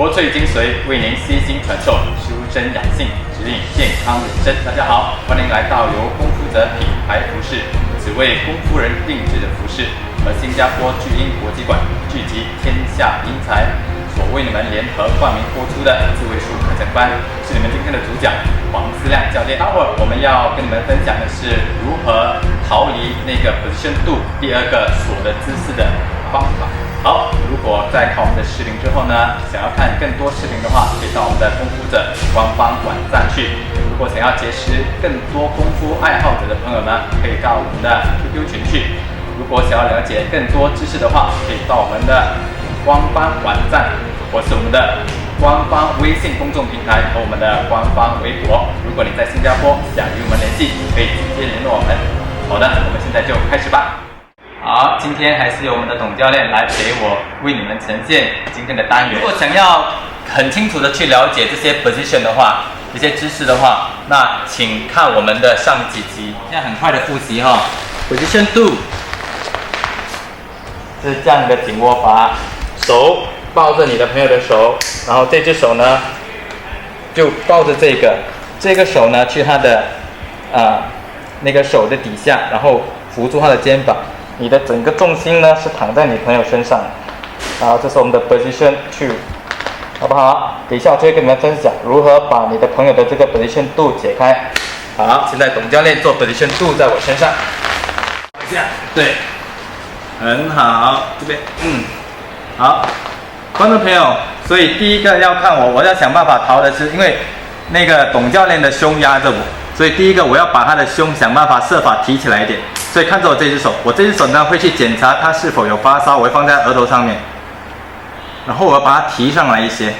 国粹精髓为您悉心传授，修身养性，指引健康人生。大家好，欢迎来到由龚夫泽品牌服饰，只为龚夫人定制的服饰，和新加坡巨婴国际馆聚集天下英才所为你们联合冠名播出的自位数课程班，是你们今天的主讲黄思亮教练。待会儿我们要跟你们分享的是如何逃离那个 position 2第二个锁的姿势的方法。好，如果在看我们的视频之后呢，想要看更多视频的话，可以到我们的功夫者官方网站去。如果想要结识更多功夫爱好者的朋友呢，可以到我们的 QQ 群去。如果想要了解更多知识的话，可以到我们的官方网站，或是我们的官方微信公众平台和我们的官方微博。如果你在新加坡想与我们联系，可以直接联络我们。好的，我们现在就开始吧。好，今天还是由我们的董教练来陪我为你们呈现今天的单元。如果想要很清楚的去了解这些 position 的话，这些知识的话，那请看我们的上几集。现在很快的复习哈。Position 2是这样的紧握法，手抱着你的朋友的手，然后这只手呢就抱着这个手呢去他的那个手的底下，然后扶住他的肩膀。你的整个重心呢是躺在你朋友身上，然后这是我们的 position 2，好不好？等一下我就会跟你们分享如何把你的朋友的这个 position 2解开。好，现在董教练做 position 2在我身上，这样对，很好，这边好，观众朋友，所以第一个要看我要想办法逃的是，因为那个董教练的胸压着我，所以第一个我要把他的胸想办法设法提起来一点。所以看着我这只手，我这只手呢会去检查它是否有发烧，我会放在额头上面，然后我要把它提上来一些，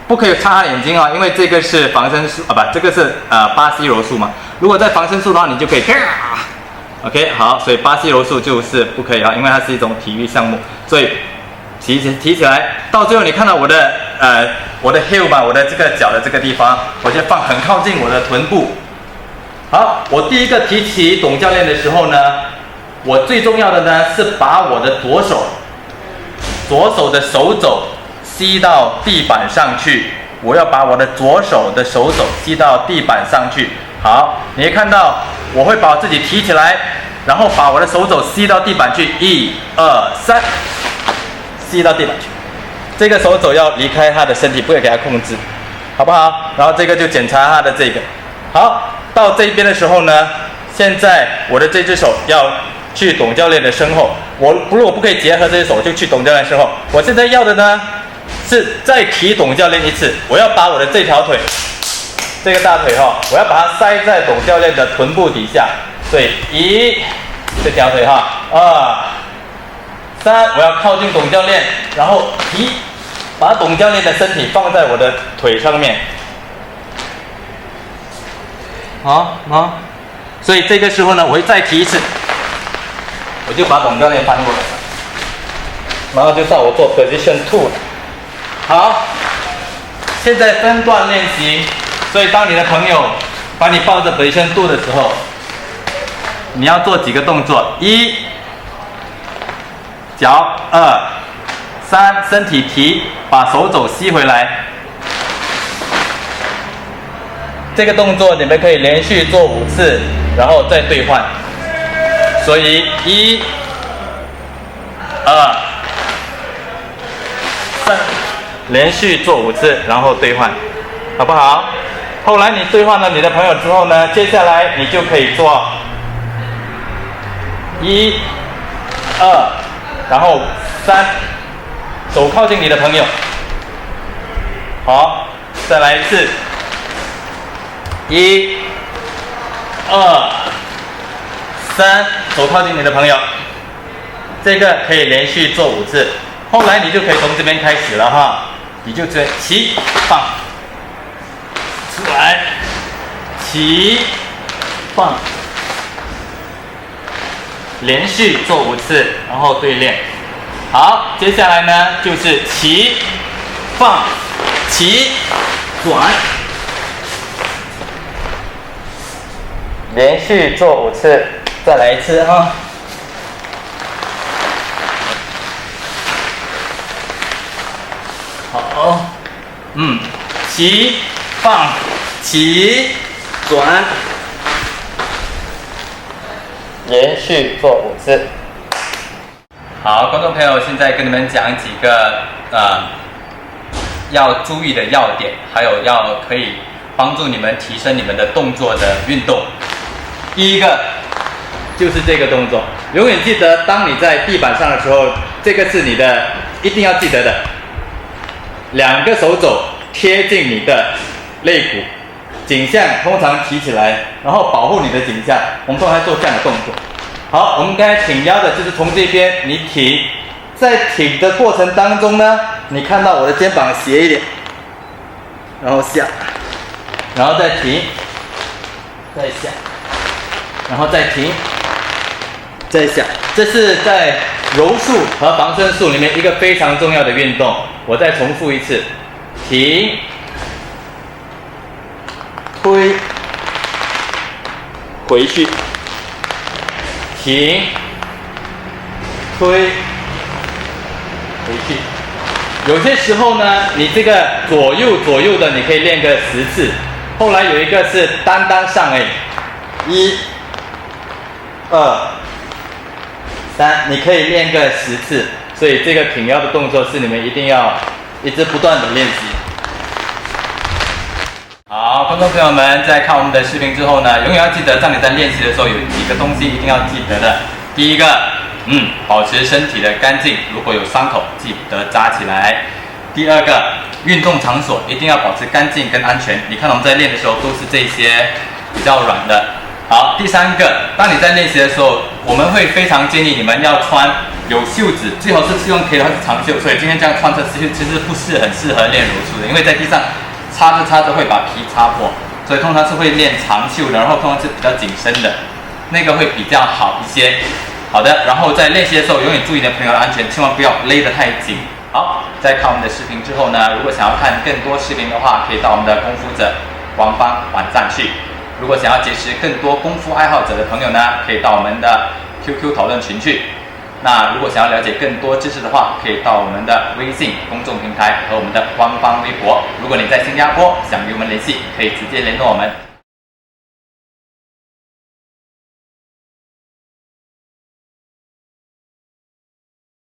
不可以擦眼睛啊，因为这个是防身术这个是巴西柔术嘛。如果在防身术的话，你就可以OK 好，所以巴西柔术就是不可以啊，因为它是一种体育项目，所以提起来，到最后你看到我的heel 吧，我的这个脚的这个地方，我就放很靠近我的臀部。好，我第一个提起董教练的时候呢，我最重要的呢是把我的左手的手肘吸到地板上去，我要把我的左手的手肘吸到地板上去。好，你会看到我会把自己提起来，然后把我的手肘吸到地板去，1、2、3，吸到地板去。这个手肘要离开他的身体，不可以给他控制，好不好？然后这个就检查他的这个。好，到这边的时候呢，现在我的这只手要去董教练的身后，如果不可以结合这只手，就去董教练身后。我现在要的呢是再提董教练一次，我要把我的这条腿，这个大腿我要把它塞在董教练的臀部底下。所以1，这条腿2、3，我要靠近董教练，然后把董教练的身体放在我的腿上面。好，所以这个时候呢，我会再提一次，我就把董教练翻过来，然后就到我做 position 2了。好，现在分段练习，所以当你的朋友把你抱着 position 2的时候，你要做几个动作：1，脚；2、3，身体提，把手肘吸回来。这个动作你们可以连续做5次，然后再兑换。所以1、2、3，连续做5次，然后兑换，好不好？后来你兑换了你的朋友之后呢，接下来你就可以做1、2，然后3，手靠近你的朋友。好，再来一次。1、2、3，手靠近你的朋友，这个可以连续做5次。后来你就可以从这边开始了哈，你就这起放出来，起放，连续做5次，然后对练。好，接下来呢就是起放起转。连续做5次，再来一次哈。好，起放起转，连续做5次。好，观众朋友，现在跟你们讲几个要注意的要点，还有可以帮助你们提升你们的动作的运动。第一个就是这个动作，永远记得，当你在地板上的时候，这个是你的一定要记得的。2个手肘贴近你的肋骨，颈项通常提起来，然后保护你的颈项。我们通常做这样的动作。好，我们刚才挺腰的，就是从这边你挺，在挺的过程当中呢，你看到我的肩膀斜一点，然后下，然后再挺，再下，然后再挺，再下。这是在柔术和防身术里面一个非常重要的运动。我再重复一次，挺，推，回去，停，推，回去。有些时候呢，你这个左右的，你可以练个10次。后来有一个是单上而已，1、2、3，你可以练个10次。所以这个挺腰的动作是你们一定要一直不断的练习。好，观众朋友们，在看我们的视频之后呢，永远要记得，当你在练习的时候，有几个东西一定要记得的。第一个，保持身体的干净，如果有伤口，记得扎起来。第二个，运动场所一定要保持干净跟安全。你看我们在练的时候，都是这些比较软的。好，第三个，当你在练习的时候，我们会非常建议你们要穿有袖子，最好是用可以的话是长袖。所以今天这样穿着其实不是很适合练柔术的，因为在地上擦着会把皮擦破，所以通常是会练长袖的，然后通常是比较紧身的，那个会比较好一些。好的，然后在练习的时候，永远注意你的朋友的安全，千万不要勒得太紧。好，在看我们的视频之后呢，如果想要看更多视频的话，可以到我们的功夫者官方网站去。如果想要结识更多功夫爱好者的朋友呢，可以到我们的 QQ 讨论群去。那如果想要了解更多知识的话，可以到我们的微信公众平台和我们的官方微博。如果你在新加坡想与我们联系，可以直接联络我们。